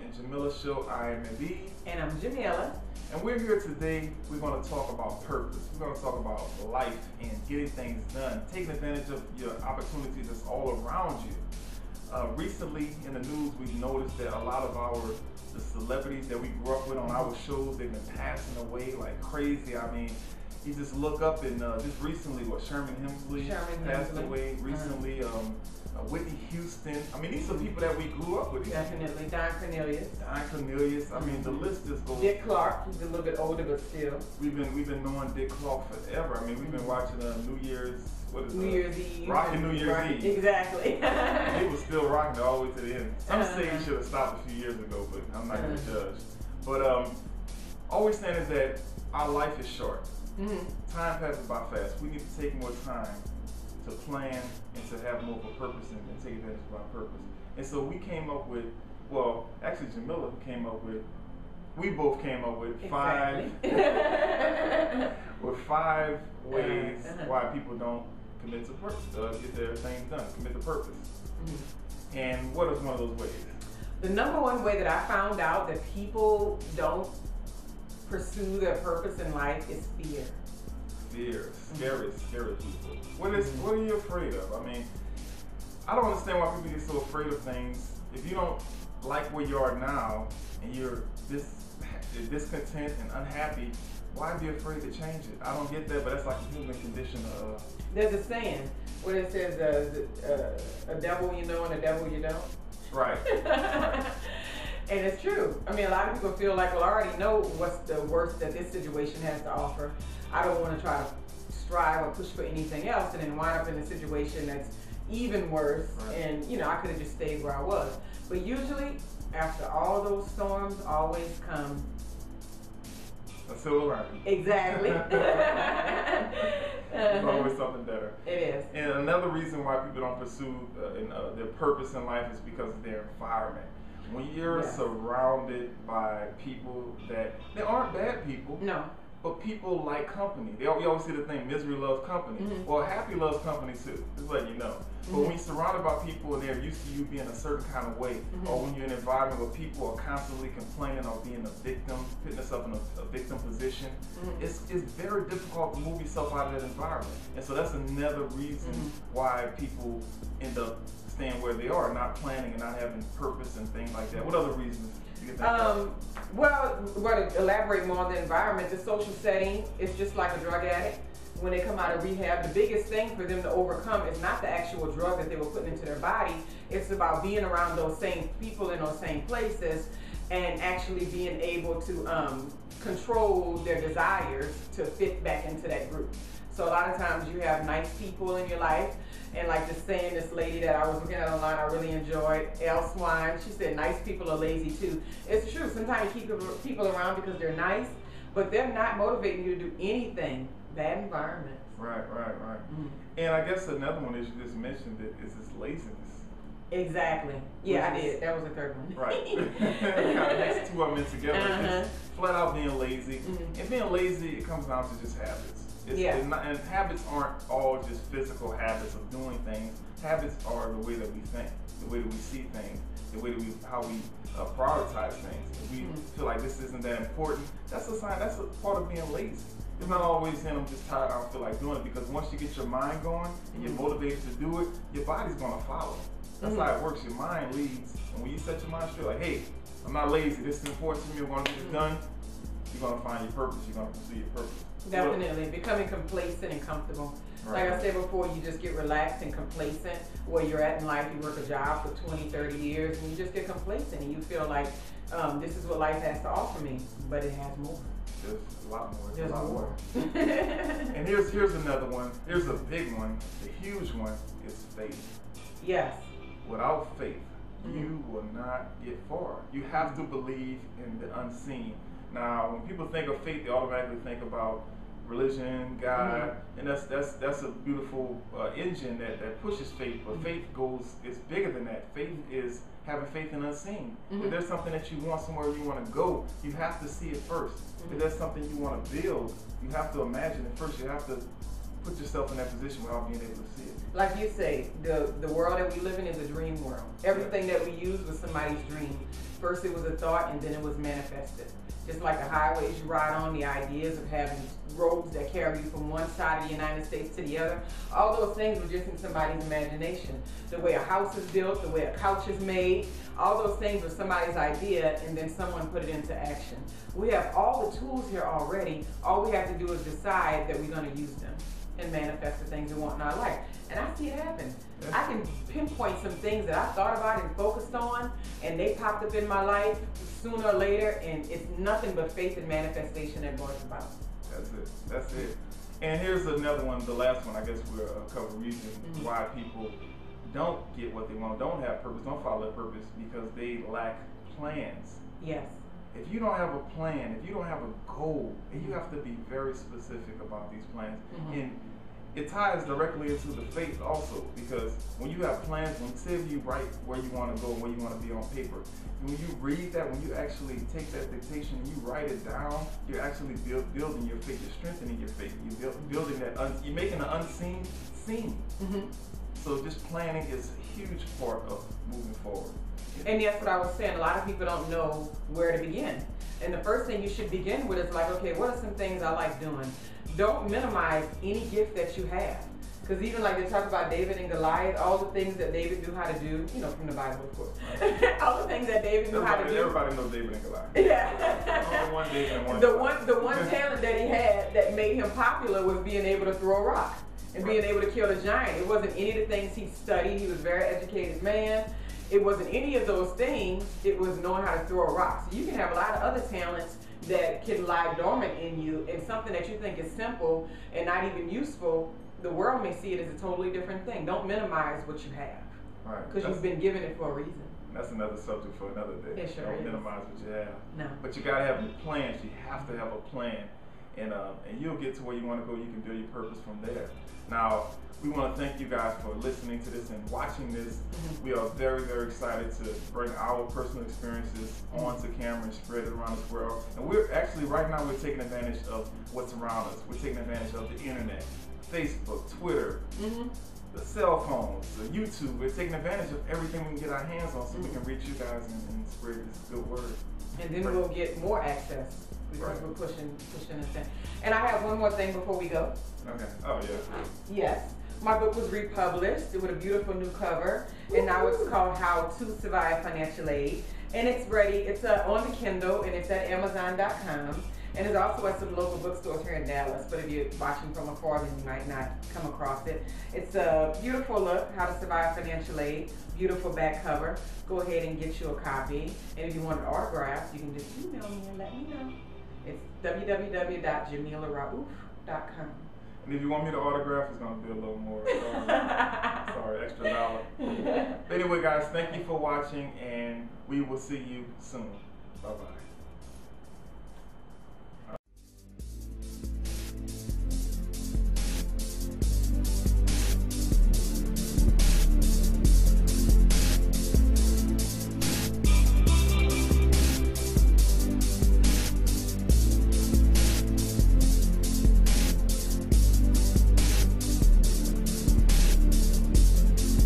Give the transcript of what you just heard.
and Jameelah Show. I am Adib. And I'm Jameelah. And we're here today. We're going to talk about purpose. We're going to talk about life and getting things done, taking advantage of your opportunities that's all around you. Recently in the news, we've noticed that a lot of the celebrities that we grew up with on our shows, they've been passing away like crazy. I mean, you just look up and just recently, Sherman Hemsley passed away recently. Whitney Houston. I mean, these are people that we grew up with. Definitely. Don Cornelius. I mean, the list just goes. Dick Clark. He's a little bit older, but still. We've been knowing Dick Clark forever. I mean, we've been watching New Year's Eve. Rocking New Year's Eve. Exactly. He was still rocking all the way to the end. Some say he should have stopped a few years ago, but I'm not going to judge. But always saying is that our life is short. Time passes by fast. We need to take more time to plan and to have more of a purpose and take advantage of our purpose. And so we came up with, actually Jameelah we both came up with five ways why people don't commit to purpose, get their things done, commit to purpose. And what is one of those ways? The number one way that I found out that people don't pursue their purpose in life is fear. Fear, scary people. What are you afraid of? I mean, I don't understand why people get so afraid of things. If you don't like where you are now and you're discontent and unhappy, why be afraid to change it? I don't get that, but that's like a human condition. There's a saying where it says, a devil you know and a devil you don't. Right. And it's true. I mean, a lot of people feel like, well, I already know what's the worst that this situation has to offer. I don't want to try to strive or push for anything else and then wind up in a situation that's even worse. Right. And, I could have just stayed where I was. But usually, after all those storms, always come a silver lining. Exactly. There's always something better. It is. And another reason why people don't pursue their purpose in life is because of their environment. When you're surrounded by people that, they aren't bad people. No. But people like company. We always see the thing, misery loves company. Well, happy loves company too, just letting you know. But when you're surrounded by people and they're used to you being a certain kind of way, or when you're in an environment where people are constantly complaining or being a victim, putting themselves in a victim position, it's very difficult to move yourself out of that environment. And so that's another reason why people end up staying where they are, not planning and not having purpose and things like that. What other reasons? Well, to elaborate more on the environment, the social setting is just like a drug addict. When they come out of rehab, the biggest thing for them to overcome is not the actual drug that they were putting into their body. It's about being around those same people in those same places and actually being able to control their desires to fit back into that group. So a lot of times you have nice people in your life, and like just saying, this lady that I was looking at online, I really enjoyed, Elle Swine, she said nice people are lazy too. It's true, sometimes you keep people around because they're nice, but they're not motivating you to do anything. Bad environment. Right. And I guess another one is you just mentioned is this laziness. Exactly. Yeah, I did. That was the third one. Right. Kind of next two of them together. Just flat out being lazy. And being lazy, it comes down to just habits. And habits aren't all just physical habits of doing things. Habits are the way that we think, the way that we see things, the way that how we prioritize things. If we feel like this isn't that important, that's a sign. That's a part of being lazy. It's not always saying I'm just tired, I don't feel like doing it, because once you get your mind going and you're motivated to do it, your body's going to follow. That's how it works. Your mind leads. And when you set your mind straight, like, hey, I'm not lazy, this is important to me, I'm going to get it done, you're going to find your purpose, you're going to pursue your purpose. Definitely. Becoming complacent and comfortable. Right. Like I said before, you just get relaxed and complacent where you're at in life. You work a job for 20, 30 years, and you just get complacent, and you feel like this is what life has to offer me, but it has more. There's a lot more. There's a lot more. And here's another one. Here's a big one. The huge one is faith. Yes. Without faith, you will not get far. You have to believe in the unseen. Now, when people think of faith, they automatically think about religion, God, and that's a beautiful engine that pushes faith. But faith is bigger than that. Faith is having faith in unseen. If there's something that you want, somewhere you want to go, you have to see it first. If there's something you want to build, you have to imagine it first. You have to put yourself in that position without being able to see it. Like you say, the world that we live in is a dream world. Everything that we use was somebody's dream. First it was a thought, and then it was manifested. Just like the highways you ride on, the ideas of having roads that carry you from one side of the United States to the other, all those things were just in somebody's imagination. The way a house is built, the way a couch is made, all those things were somebody's idea, and then someone put it into action. We have all the tools here already. All we have to do is decide that we're going to use them and manifest the things we want in our life. And I see it happen. I can pinpoint some things that I thought about and focused on, and they popped up in my life sooner or later, and it's nothing but faith and manifestation that brought it about. That's it. That's it. And here's another one, the last one, I guess we'll cover reasons why people don't get what they want, don't have purpose, don't follow their purpose, because they lack plans. Yes. If you don't have a plan, if you don't have a goal, and you have to be very specific about these plans, and it ties directly into the faith also, because when you have plans, when say if you write where you want to go and where you want to be on paper, when you read that, when you actually take that dictation and you write it down, you're actually building your faith, you're strengthening your faith, you're building that, you're making the unseen seen. So just planning is a huge part of moving forward. And that's what I was saying. A lot of people don't know where to begin. And the first thing you should begin with is like, okay, what are some things I like doing? Don't minimize any gift that you have. Because even like they talk about David and Goliath, all the things that David knew how to do, you know, from the Bible, of course. All the things that David knew how to do. Everybody knows David and Goliath. Yeah. Only one David and one the one talent that he had that made him popular was being able to throw a rock and being able to kill a giant. It wasn't any of the things he studied. He was a very educated man. It wasn't any of those things. It was knowing how to throw a rock. So you can have a lot of other talents that can lie dormant in you, and something that you think is simple and not even useful, the world may see it as a totally different thing. Don't minimize what you have. Right. Because you've been given it for a reason. That's another subject for another day. It sure Don't is. minimize what you have. No. But you gotta have plans. You have to have a plan, and you'll get to where you want to go. You can build your purpose from there. Now, we want to thank you guys for listening to this and watching this. We are very, very excited to bring our personal experiences onto camera and spread it around this world. And we're actually, right now, we're taking advantage of what's around us. We're taking advantage of the internet, Facebook, Twitter, the cell phones, the YouTube. We're taking advantage of everything we can get our hands on so we can reach you guys and spread this good word. And then we'll get more access because we're pushing this thing. And I have one more thing before we go. Okay. Oh, yeah. Yes. My book was republished with a beautiful new cover, and now it's called How to Survive Financial Aid. And it's ready. It's on the Kindle, and it's at Amazon.com. And it's also at some local bookstores here in Dallas. But if you're watching from afar, then you might not come across it. It's a beautiful look, How to Survive Financial Aid. Beautiful back cover. Go ahead and get you a copy. And if you want an autograph, you can just email me and let me know. It's www.jameelahraouf.com. And if you want me to autograph, it's going to be a little more, sorry, extra dollar. But anyway, guys, thank you for watching, and we will see you soon. Bye-bye.